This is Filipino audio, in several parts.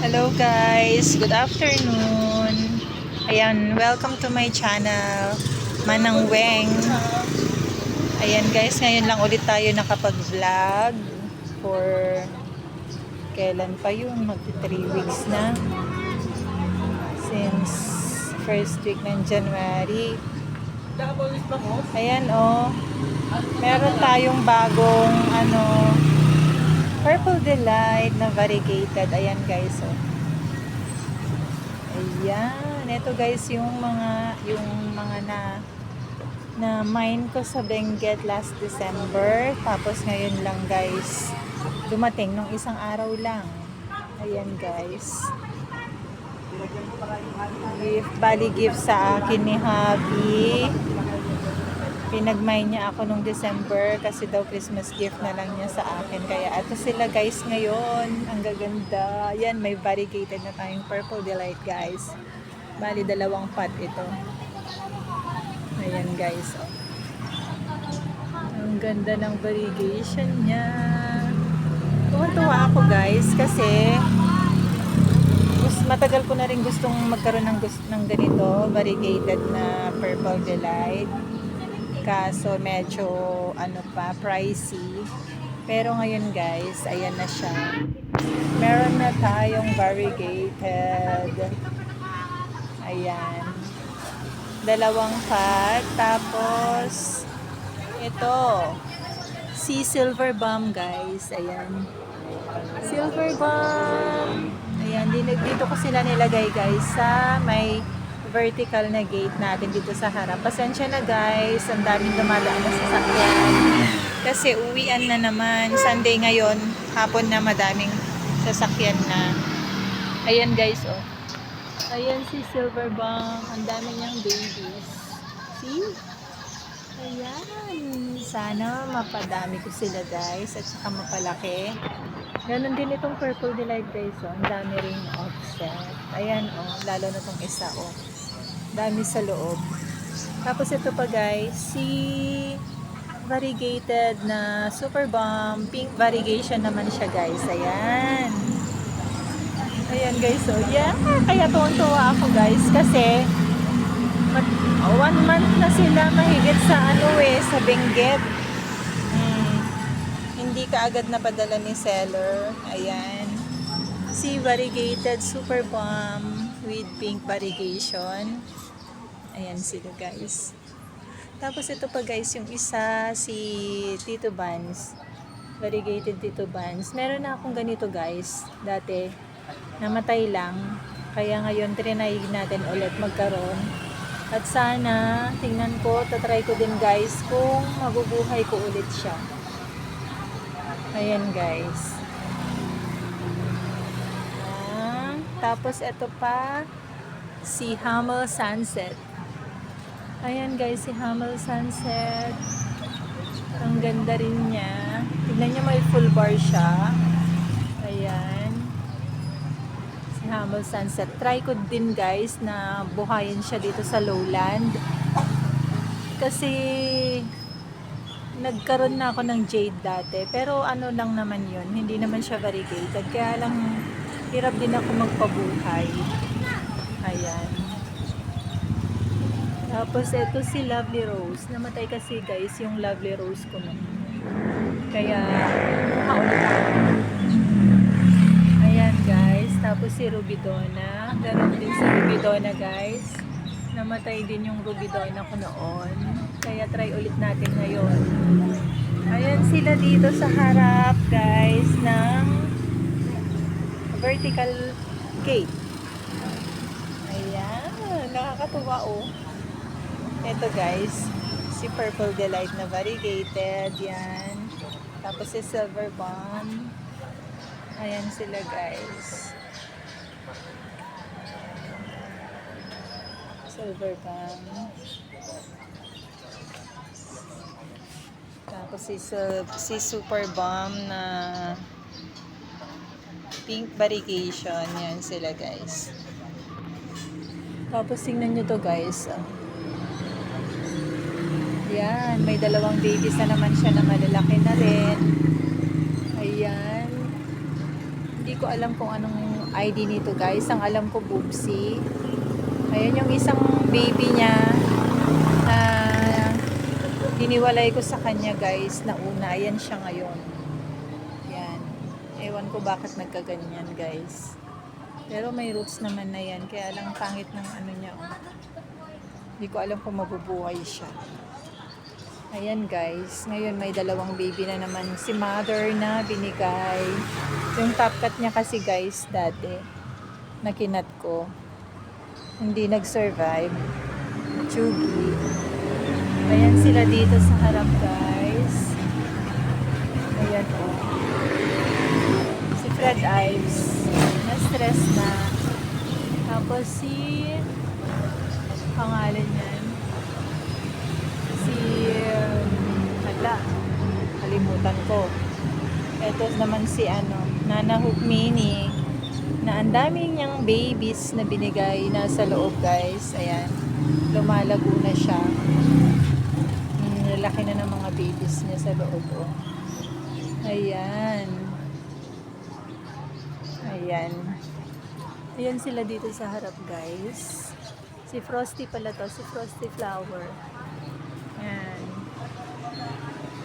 Hello guys, good afternoon. Ayan, welcome to my channel, Manang Weng. Ayan guys, ngayon lang ulit tayo nakapag-vlog for kailan pa yun, magti 3 weeks na since first week ng January. Ayan meron tayong bagong Purple Delight na variegated. Ayan guys, Ayan, ito guys yung mga na mine ko sa Benguet last December. Tapos ngayon lang guys dumating nung isang araw lang. Ayan guys. Gift sa akin ni Habi. Pinag-mine niya ako nung December kasi daw Christmas gift na lang niya sa akin. Kaya ato sila guys ngayon. Ang gaganda. Yan, may variegated na tayong Purple Delight guys. Bali, 2 pot ito. Ayan guys. Ang ganda ng variegation niya. Tuwa-tuwa ako guys kasi matagal ko na rin gustong magkaroon ng ganito, variegated na Purple Delight. Kaso medyo pricey. Pero ngayon guys, ayan na siya. Meron na tayong variegated. Ayan. 2 pot. Tapos ito si Silver Bomb guys. Ayan. Silver Bomb. Ayan, dito ko sila nilagay guys sa may vertical na gate natin dito sa harap. Pasensya na guys, ang daming dumadaan na sasakyan. Kasi uwian na naman. Sunday ngayon, hapon na madaming sasakyan na. Ayan guys, Ayan si Silver Bomb. Ang dami niyang babies. See? Ayan. Sana mapadami ko sila guys at saka mapalaki. Ganon din itong Purple Delight guys. Ang dami ring offset. Ayan lalo na itong isa dami sa loob. Tapos ito pa guys, si variegated na Super Bomb, pink variegation naman siya guys. Ayan. Ayan guys, yeah. Kaya tuwan-tuwa ako guys kasi 1 month na sila mahigit sa sa Benguet. Hindi ka agad napadala ni seller. Ayan. Si variegated Super Bomb with pink variegation. Ayan sila guys. Tapos ito pa guys, yung isa si Tito Vans. Variegated Tito Vans. Meron na akong ganito guys. Dati, namatay lang. Kaya ngayon, trinay natin ulit magkaroon. At sana, tingnan ko, tatry ko din guys kung mabubuhay ko ulit siya. Ayan guys. Tapos ito pa, si Hamel Sunset. Ayan guys, si Hamel Sunset. Ang ganda rin niya. Tignan niyo, may full bar siya. Ayan. Si Hamel Sunset. Try ko din guys na buhayin siya dito sa lowland. Kasi nagkaroon na ako ng jade dati. Pero lang naman yun. Hindi naman siya variegated. Kaya lang hirap din ako magpabuhay. Ayan. Tapos ito si Lovely Rose. Namatay kasi guys yung Lovely Rose ko nun. Kaya ulit ako. Ayan guys. Tapos si Ruby Donna. Ganon din si Ruby Donna guys. Namatay din yung Ruby Donna ko noon. Kaya try ulit natin ngayon. Ayan sila dito sa harap guys ng vertical gate. Ayan. Nakakatuwa Ito guys, si Purple Delight na variegated, yan. Tapos si Silver Bomb. Ayan sila guys. Silver Bomb. Tapos si Super Bomb na pink variegation, yan sila guys. Tapos tingnan nyo to guys. Yan, may 2 babies na naman siya na malalaki na rin. Ayan. Hindi ko alam kung anong ID nito guys. Ang alam ko Boobsy. Ayan yung isang baby niya na hiniwalay ko sa kanya guys na una. Ayan siya ngayon. Yan. Ewan ko bakit nagkaganyan guys. Pero may roots naman na yan. Kaya lang pangit ng ano niya. Oh. Hindi ko alam kung mabubuhay siya. Ayan guys. Ngayon may dalawang baby na naman si mother na binigay. Yung top cut niya kasi guys dati na kinat ko. Hindi nag-survive. Chugi. Ayan sila dito sa harap guys. Ayan o. Oh. Si Fred Ives. Na-stress na. Tapos si pangalan niyan. Si hala. Kalimutan ko. Ito naman si Nana Hukmini. Na ang dami niyang babies na binigay na sa loob guys. Ayan. Lumalago na siya. Lalaki na ng mga babies niya sa loob. Oh. Ayan. Ayan. Ayan sila dito sa harap guys. Si Frosty pala to. Si Frosty Flower. Ayan.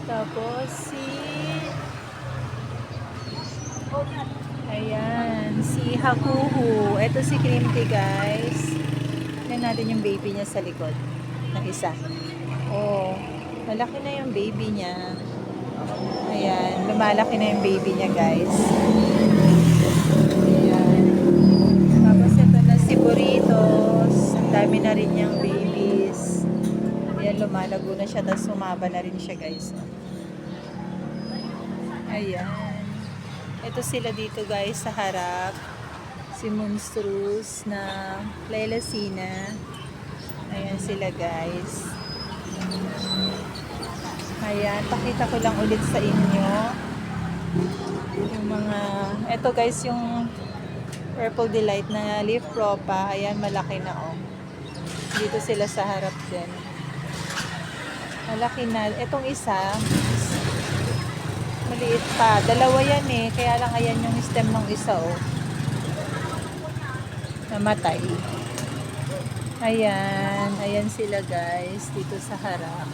Tapos si ayan, si Hakuhu. Ito si Cream Tea guys. Tignan natin yung baby niya sa likod. Ng isa. Oh, malaki na yung baby niya. Ayan, lumalaki na yung baby niya guys. Ayan. Tapos ito na si Burritos. Ang dami na rin niyang babies. Ayan, lumalago na siya. Tapos sumaba na rin siya guys. Ayan. Ito sila dito guys sa harap. Si Monstrous na Lailacina. Ayan sila guys. Ayan, pakita ko lang ulit sa inyo. Yung mga, ito guys yung Purple Delight na leaf propa. Ayan, malaki na oh. Dito sila sa harap din. Malaki na. Itong isa, maliit pa. Dalawa yan eh. Kaya lang ayan yung stem ng isa oh. Namatay. Ayan. Ayan sila guys. Dito sa harap.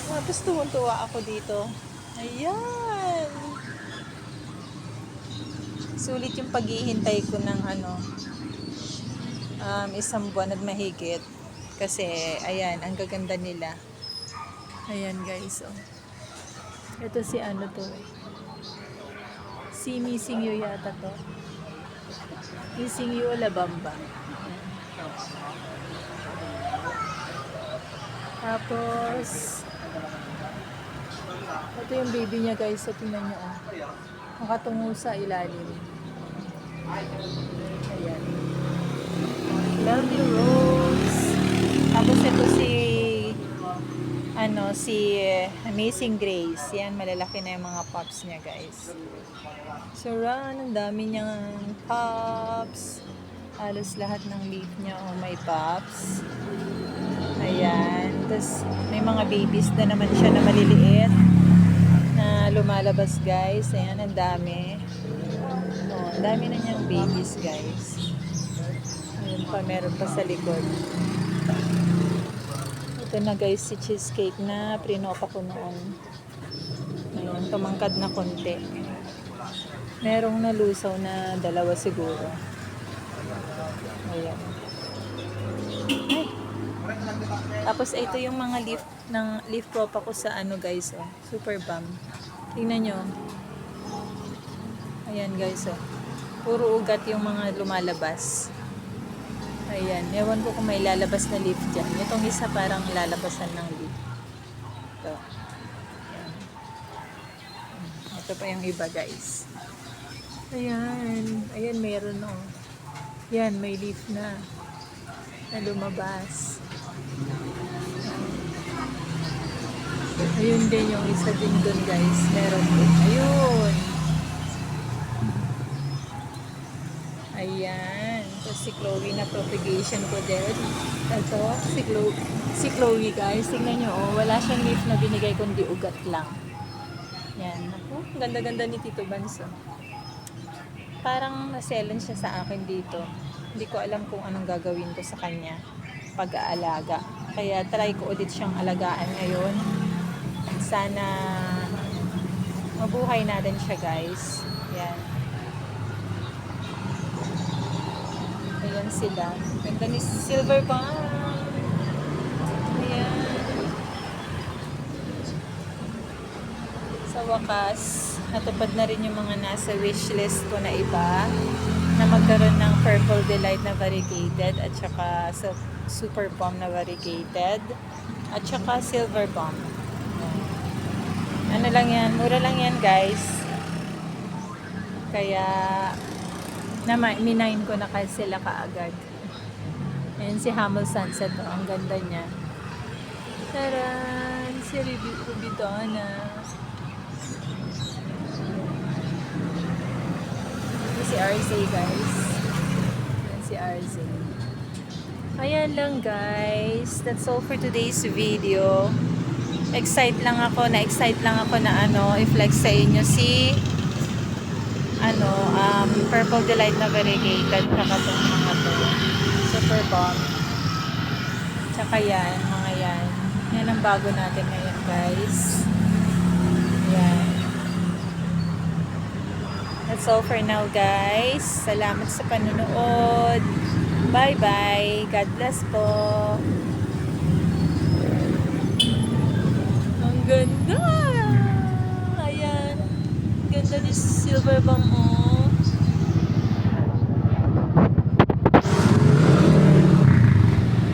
Tapos tuwan-tuwa ako dito. Ayan. Sulit yung paghihintay ko ng isang buwan at mahigit. Kasi ayan. Ang gaganda nila. Ayan guys oh. Ito si to. Si Missing You yata to. Missing You Alabamba. Tapos ito yung baby niya guys. So tingnan niyo oh. Nakatungo sa ilalim. Ayan. Lovely Rose. Tapos ito si Amazing Grace. Yan, malalaki na yung mga pups niya guys. So ang dami niyang pups. Halos lahat ng leaf niya may pups. Ayan. Tapos may mga babies na naman siya na maliliit na lumalabas guys. Ayan, ang dami. Ang dami na niyang babies guys. Ayan pa, meron pa sa likod. Ito na guys si cheesecake na prinopa ko noon. Ayun, tumangkad na konti. Merong nalusaw na dalawa siguro. Ayan. Ay. Tapos ito yung mga leaf propa ko sa guys oh. Super bomb. Tingnan nyo. Ayan guys oh. Puro ugat yung mga lumalabas. Ayan, ewan ko kung may lalabas na leaf dyan. Itong isa parang lalabasan ng leaf. Ito. Ayan. Ito pa yung iba guys. Ayan. Ayan, meron oh. Yan, may leaf na lumabas. Ayun din yung isa din dun guys. Meron din. Ayun. Ayan. Tapos si Chloe na propagation ko din. Ito, si Chloe guys. Tingnan nyo, oh, wala siyang leaf na binigay kundi ugat lang. Yan. Ako, ganda-ganda ni Tito Banso. Parang naselan siya sa akin dito. Hindi ko alam kung anong gagawin ko sa kanya pag-aalaga. Kaya try ko ulit siyang alagaan ngayon. Sana mabuhay natin siya, guys. Yan. Ayan sila. Ganda ni Silver Bomb. Ayan. Sa wakas, natupad na rin yung mga nasa wishlist ko na iba na magkaroon ng Purple Delight na variegated at saka Super Bomb na variegated at saka Silver Bomb. Ano lang yan, mura lang yan, guys. Kaya minain ko na kasi sila kaagad. Ayan si Hamel Sunset, oh, ang ganda niya. Taran! Si Rubidona. Si RZ, guys. Ayan si RZ. Ayan lang, guys. That's all for today's video. Na-excite lang ako na i-flex sa inyo si Purple Delight na variegated kakatong mga to. Super Bomb. Tsaka yan, mga yan. Yan ang bago natin ngayon, guys. Yan. That's all for now, guys. Salamat sa panunood. Bye-bye. God bless po. Ang ganda! Ayan. Ganda ni Silver Bomb.